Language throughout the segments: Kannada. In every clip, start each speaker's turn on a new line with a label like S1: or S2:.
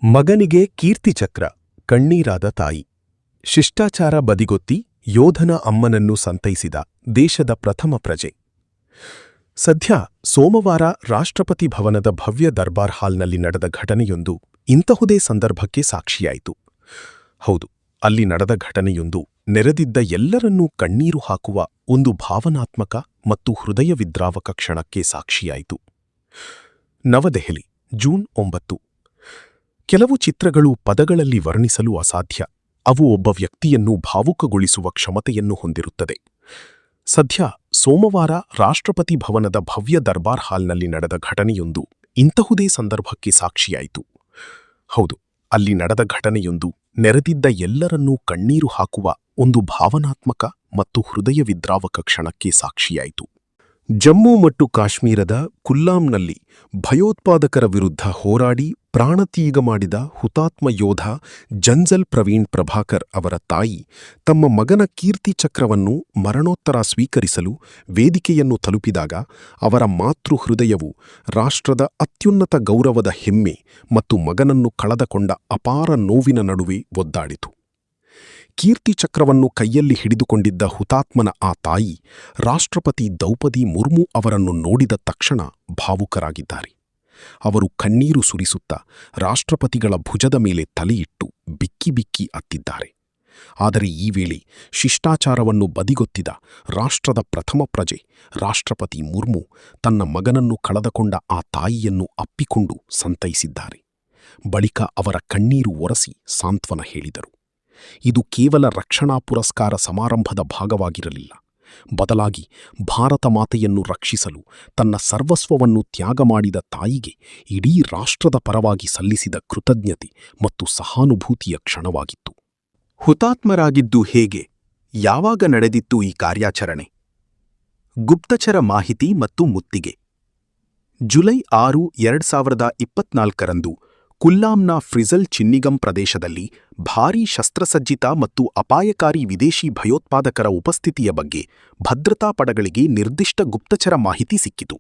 S1: ಮಗನಿಗೆ ಕೀರ್ತಿಚಕ್ರ, ಕಣ್ಣೀರಾದ ತಾಯಿ. ಶಿಷ್ಟಾಚಾರ ಬದಿಗೊತ್ತಿ ಯೋಧನ ಅಮ್ಮನನ್ನು ಸಂತೈಸಿದ ದೇಶದ ಪ್ರಥಮ ಪ್ರಜೆ. ಸದ್ಯ ಸೋಮವಾರ ರಾಷ್ಟ್ರಪತಿ ಭವನದ ಭವ್ಯ ದರ್ಬಾರ್ ಹಾಲ್ನಲ್ಲಿ ನಡೆದ ಘಟನೆಯೊಂದು ಇಂತಹುದೇ ಸಂದರ್ಭಕ್ಕೆ ಸಾಕ್ಷಿಯಾಯಿತು. ಹೌದು, ಅಲ್ಲಿ ನಡೆದ ಘಟನೆಯೊಂದು ನೆರೆದಿದ್ದ ಎಲ್ಲರನ್ನೂ ಕಣ್ಣೀರು ಹಾಕುವ ಒಂದು ಭಾವನಾತ್ಮಕ ಮತ್ತು ಹೃದಯ ವಿದ್ರಾವಕ ಕ್ಷಣಕ್ಕೆ ಸಾಕ್ಷಿಯಾಯಿತು. ನವದೆಹಲಿ, ಜೂನ್ 9. ಕೆಲವು ಚಿತ್ರಗಳು ಪದಗಳಲ್ಲಿ ವರ್ಣಿಸಲು ಅಸಾಧ್ಯ. ಅವು ಒಬ್ಬ ವ್ಯಕ್ತಿಯನ್ನು ಭಾವುಕಗೊಳಿಸುವ ಕ್ಷಮತೆಯನ್ನು ಹೊಂದಿರುತ್ತದೆ. ಸದ್ಯ ಸೋಮವಾರ ರಾಷ್ಟ್ರಪತಿ ಭವನದ ಭವ್ಯ ದರ್ಬಾರ್ ಹಾಲ್ನಲ್ಲಿ ನಡೆದ ಘಟನೆಯೊಂದು ಇಂತಹುದೇ ಸಂದರ್ಭಕ್ಕೆ ಸಾಕ್ಷಿಯಾಯಿತು. ಹೌದು, ಅಲ್ಲಿ ನಡೆದ ಘಟನೆಯೊಂದು ನೆರೆದಿದ್ದ ಎಲ್ಲರನ್ನೂ ಕಣ್ಣೀರು ಹಾಕುವ ಒಂದು ಭಾವನಾತ್ಮಕ ಮತ್ತು ಹೃದಯ ವಿದ್ರಾವಕ ಕ್ಷಣಕ್ಕೆ ಸಾಕ್ಷಿಯಾಯಿತು. ಜಮ್ಮು ಮತ್ತು ಕಾಶ್ಮೀರದ ಕುಲ್ಲಾಂನಲ್ಲಿ ಭಯೋತ್ಪಾದಕರ ವಿರುದ್ಧ ಹೋರಾಡಿ ಪ್ರಾಣತ್ಯಾಗ ಮಾಡಿದ ಹುತಾತ್ಮ ಯೋಧ ಜಂಜಲ್ ಪ್ರವೀಣ್ ಪ್ರಭಾಕರ್ ಅವರ ತಾಯಿ ತಮ್ಮ ಮಗನ ಕೀರ್ತಿ ಚಕ್ರವನ್ನು ಮರಣೋತ್ತರ ಸ್ವೀಕರಿಸಲು ವೇದಿಕೆಯನ್ನು ತಲುಪಿದಾಗ ಅವರ ಮಾತೃ ಹೃದಯವು ರಾಷ್ಟ್ರದ ಅತ್ಯುನ್ನತ ಗೌರವದ ಹೆಮ್ಮೆ ಮತ್ತು ಮಗನನ್ನು ಕಳೆದುಕೊಂಡ ಅಪಾರ ನೋವಿನ ನಡುವೆ ಒದ್ದಾಡಿತು. ಕೀರ್ತಿ ಚಕ್ರವನ್ನು ಕೈಯಲ್ಲಿ ಹಿಡಿದುಕೊಂಡಿದ್ದ ಹುತಾತ್ಮನ ಆ ತಾಯಿ ರಾಷ್ಟ್ರಪತಿ ದ್ರೌಪದಿ ಮುರ್ಮು ಅವರನ್ನು ನೋಡಿದ ತಕ್ಷಣ ಭಾವುಕರಾಗಿದ್ದಾರೆ. ಅವರು ಕಣ್ಣೀರು ಸುರಿಸುತ್ತಾ ರಾಷ್ಟ್ರಪತಿಗಳ ಭುಜದ ಮೇಲೆ ತಲೆಯಿಟ್ಟು ಬಿಕ್ಕಿ ಬಿಕ್ಕಿ ಅತ್ತಿದ್ದಾರೆ. ಆದರೆ ಈ ವೇಳೆ ಶಿಷ್ಟಾಚಾರವನ್ನು ಬದಿಗೊತ್ತಿದ ರಾಷ್ಟ್ರದ ಪ್ರಥಮ ಪ್ರಜೆ ರಾಷ್ಟ್ರಪತಿ ಮುರ್ಮು ತನ್ನ ಮಗನನ್ನು ಕಳೆದುಕೊಂಡ ಆ ತಾಯಿಯನ್ನು ಅಪ್ಪಿಕೊಂಡು ಸಂತೈಸಿದ್ದಾರೆ. ಬಳಿಕ ಅವರ ಕಣ್ಣೀರು ಒರೆಸಿ ಸಾಂತ್ವನ ಹೇಳಿದರು. ಇದು ಕೇವಲ ರಕ್ಷಣಾ ಪುರಸ್ಕಾರ ಸಮಾರಂಭದ ಭಾಗವಾಗಿರಲಿಲ್ಲ. ಬದಲಾಗಿ ಭಾರತ ಮಾತೆಯನ್ನು ರಕ್ಷಿಸಲು ತನ್ನ ಸರ್ವಸ್ವವನ್ನು ತ್ಯಾಗ ಮಾಡಿದ ತಾಯಿಗೆ ಇಡೀ ರಾಷ್ಟ್ರದ ಪರವಾಗಿ ಸಲ್ಲಿಸಿದ ಕೃತಜ್ಞತೆ ಮತ್ತು ಸಹಾನುಭೂತಿಯ ಕ್ಷಣವಾಗಿತ್ತು.
S2: ಹುತಾತ್ಮರಾಗಿದ್ದು ಹೇಗೆ? ಯಾವಾಗ ನಡೆದಿತ್ತು ಈ ಕಾರ್ಯಾಚರಣೆ? ಗುಪ್ತಚರ ಮಾಹಿತಿ ಮತ್ತು ಮುತ್ತಿಗೆ. ಜುಲೈ 6, 2024ರಂದು ಕುಲ್ಲಾಂನ ಫ್ರಿಜಲ್ ಚಿನ್ನಿಗಂ ಪ್ರದೇಶದಲ್ಲಿ ಭಾರೀ ಶಸ್ತ್ರಸಜ್ಜಿತ ಮತ್ತು ಅಪಾಯಕಾರಿ ವಿದೇಶಿ ಭಯೋತ್ಪಾದಕರ ಉಪಸ್ಥಿತಿಯ ಬಗ್ಗೆ ಭದ್ರತಾ ಪಡೆಗಳಿಗೆ ನಿರ್ದಿಷ್ಟ ಗುಪ್ತಚರ ಮಾಹಿತಿ ಸಿಕ್ಕಿತು.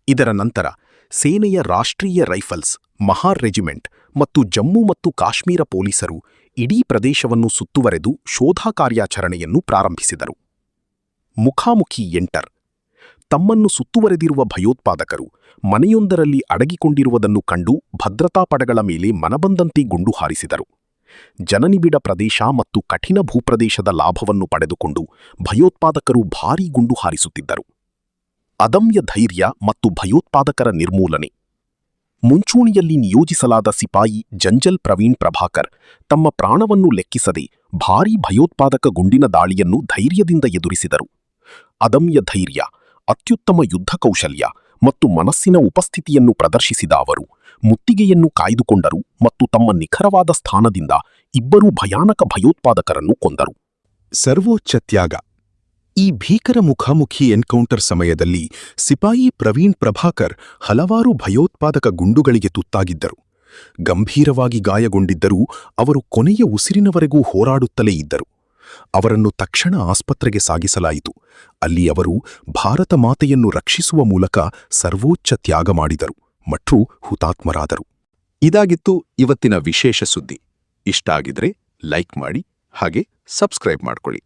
S2: ಇದರ ನಂತರ ಸೇನೆಯ ರಾಷ್ಟ್ರೀಯ ರೈಫಲ್ಸ್, ಮಹಾರ್ ರೆಜಿಮೆಂಟ್ ಮತ್ತು ಜಮ್ಮು ಮತ್ತು ಕಾಶ್ಮೀರ ಪೊಲೀಸರು ಇಡೀ ಪ್ರದೇಶವನ್ನು ಸುತ್ತುವರೆದು ಶೋಧ ಕಾರ್ಯಾಚರಣೆಯನ್ನು ಪ್ರಾರಂಭಿಸಿದರು. ಮುಖಾಮುಖಿ ಎಂಟರ್. ತಮ್ಮನ್ನು ಸುತ್ತುವರೆದಿರುವ ಭಯೋತ್ಪಾದಕರು ಮನೆಯೊಂದರಲ್ಲಿ ಅಡಗಿಕೊಂಡಿರುವುದನ್ನು ಕಂಡು ಭದ್ರತಾ ಪಡೆಗಳ ಮೇಲೆ ಮನಬಂದಂತೆ ಗುಂಡು ಹಾರಿಸಿದರು. ಜನನಿಬಿಡ ಪ್ರದೇಶ ಮತ್ತು ಕಠಿಣ ಭೂಪ್ರದೇಶದ ಲಾಭವನ್ನು ಪಡೆದುಕೊಂಡು ಭಯೋತ್ಪಾದಕರು ಭಾರೀ ಗುಂಡು ಹಾರಿಸುತ್ತಿದ್ದರು. ಅದಮ್ಯ ಧೈರ್ಯ ಮತ್ತು ಭಯೋತ್ಪಾದಕರ ನಿರ್ಮೂಲನೆ. ಮುಂಚೂಣಿಯಲ್ಲಿ ನಿಯೋಜಿಸಲಾದ ಸಿಪಾಯಿ ಜಂಜಲ್ ಪ್ರವೀಣ್ ಪ್ರಭಾಕರ್ ತಮ್ಮ ಪ್ರಾಣವನ್ನು ಲೆಕ್ಕಿಸದೆ ಭಾರೀ ಭಯೋತ್ಪಾದಕ ಗುಂಡಿನ ದಾಳಿಯನ್ನು ಧೈರ್ಯದಿಂದ ಎದುರಿಸಿದರು. ಅದಮ್ಯ ಧೈರ್ಯ, ಅತ್ಯುತ್ತಮ ಯುದ್ಧ ಕೌಶಲ್ಯ ಮತ್ತು ಮನಸ್ಸಿನ ಉಪಸ್ಥಿತಿಯನ್ನು ಪ್ರದರ್ಶಿಸಿದ ಅವರು ಮುತ್ತಿಗೆಯನ್ನು ಕಾಯ್ದುಕೊಂಡರು ಮತ್ತು ತಮ್ಮ ನಿಖರವಾದ ಸ್ಥಾನದಿಂದ ಇಬ್ಬರೂ ಭಯಾನಕ ಭಯೋತ್ಪಾದಕರನ್ನು ಕೊಂದರು.
S1: ಸರ್ವೋಚ್ಚ ತ್ಯಾಗ. ಈ ಭೀಕರ ಮುಖಾಮುಖಿ ಎನ್ಕೌಂಟರ್ ಸಮಯದಲ್ಲಿ ಸಿಪಾಯಿ ಪ್ರವೀಣ್ ಪ್ರಭಾಕರ್ ಹಲವಾರು ಭಯೋತ್ಪಾದಕ ಗುಂಡುಗಳಿಗೆ ತುತ್ತಾಗಿದ್ದರು. ಗಂಭೀರವಾಗಿ ಗಾಯಗೊಂಡಿದ್ದರೂ ಅವರು ಕೊನೆಯ ಉಸಿರಿನವರೆಗೂ ಹೋರಾಡುತ್ತಲೇ ಇದ್ದರು. ಅವರನ್ನು ತಕ್ಷಣ ಆಸ್ಪತ್ರೆಗೆ ಸಾಗಿಸಲಾಯಿತು. ಅಲ್ಲಿ ಅವರು ಭಾರತ ಮಾತೆಯನ್ನು ರಕ್ಷಿಸುವ ಮೂಲಕ ಸರ್ವೋಚ್ಚ ತ್ಯಾಗ ಮಾಡಿದರು ಮತ್ತು ಹುತಾತ್ಮರಾದರು.
S2: ಇದಾಗಿತ್ತು ಇವತ್ತಿನ ವಿಶೇಷ ಸುದ್ದಿ. ಇಷ್ಟ ಆಗಿದ್ರೆ ಲೈಕ್ ಮಾಡಿ, ಹಾಗೆ ಸಬ್ಸ್ಕ್ರೈಬ್ ಮಾಡ್ಕೊಳ್ಳಿ.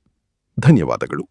S2: ಧನ್ಯವಾದಗಳು.